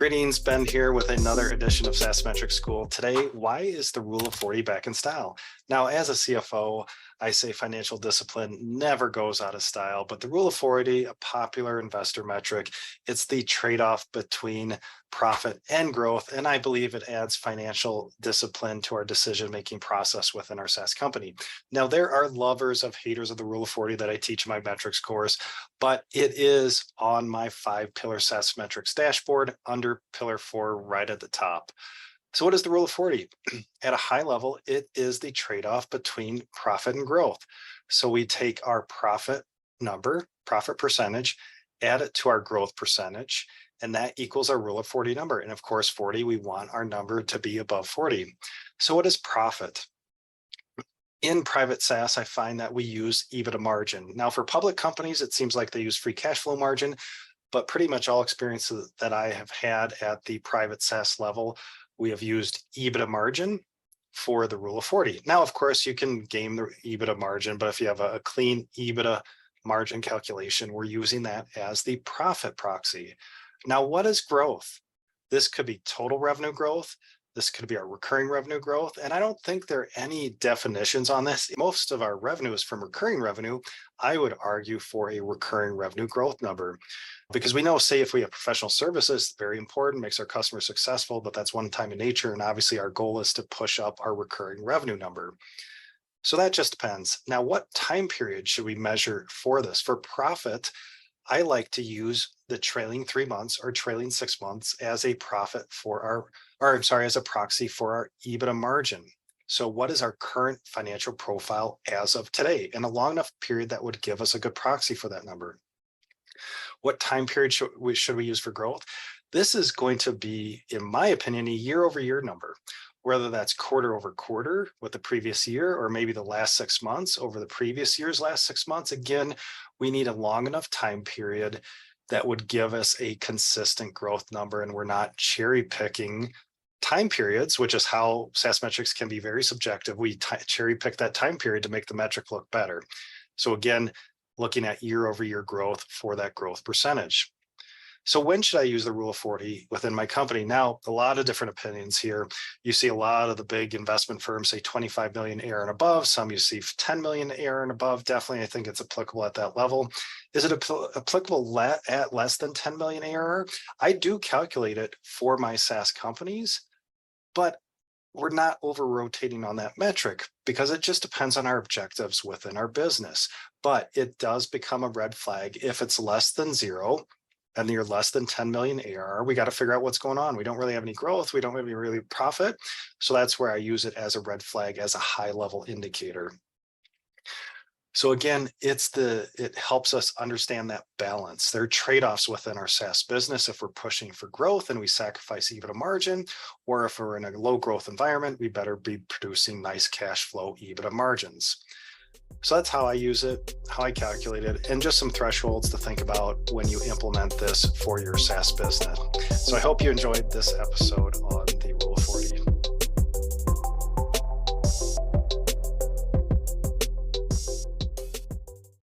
Greetings, Ben here with another edition of SaaS Metric School. Today, why is the rule of 40 back in style? Now, as a CFO, I say financial discipline never goes out of style, but the rule of 40, a popular investor metric, it's the trade-off between profit and growth, and I believe it adds financial discipline to our decision-making process within our SaaS company. Now, there are lovers of haters of the rule of 40 that I teach in my metrics course, but it is on my 5-pillar SaaS metrics dashboard under pillar 4 right at the top. So what is the rule of 40? At a high level, it is the trade-off between profit and growth. So we take our profit number, profit percentage, add it to our growth percentage, and that equals our rule of 40 number. And of course, 40, we want our number to be above 40. So what is profit? In private SaaS, I find that we use EBITDA margin. Now, for public companies, it seems like they use free cash flow margin, but pretty much all experiences that I have had at the private SaaS level, we have used EBITDA margin for the rule of 40. Now, of course, you can game the EBITDA margin, but if you have a clean EBITDA margin calculation, we're using that as the profit proxy. Now, what is growth? This could be total revenue growth. This could be our recurring revenue growth. And I don't think there are any definitions on this. Most of our revenue is from recurring revenue. I would argue for a recurring revenue growth number because we know, say, if we have professional services, very important, makes our customers successful, but that's one time in nature. And obviously our goal is to push up our recurring revenue number. So that just depends. Now, what time period should we measure for this? For profit, I like to use the trailing 3 months or trailing 6 months as a profit for as a proxy for our EBITDA margin. So what is our current financial profile as of today? And a long enough period that would give us a good proxy for that number. What time period should we use for growth? This is going to be, in my opinion, a year-over-year number, whether that's quarter over quarter with the previous year, or maybe the last 6 months over the previous year's last 6 months. Again, we need a long enough time period that would give us a consistent growth number, and we're not cherry picking time periods, which is how SaaS metrics can be very subjective. We cherry pick that time period to make the metric look better. So again, looking at year over year growth for that growth percentage. So when should I use the rule of 40 within my company? Now, a lot of different opinions here. You see a lot of the big investment firms say 25 million ARR and above. Some you see 10 million ARR and above. Definitely, I think it's applicable at that level. Is it applicable at less than 10 million ARR? I do calculate it for my SaaS companies, but we're not over rotating on that metric because it just depends on our objectives within our business. But it does become a red flag if it's less than 0 and you're less than 10 million ARR. We got to figure out what's going on. We don't really have any growth. We don't have any really profit. So that's where I use it as a red flag, as a high level indicator. So again, it helps us understand that balance. There are trade-offs within our SaaS business if we're pushing for growth and we sacrifice EBITDA margin, or if we're in a low growth environment, we better be producing nice cash flow EBITDA margins. So that's how I use it, how I calculate it, and just some thresholds to think about when you implement this for your SaaS business. So I hope you enjoyed this episode on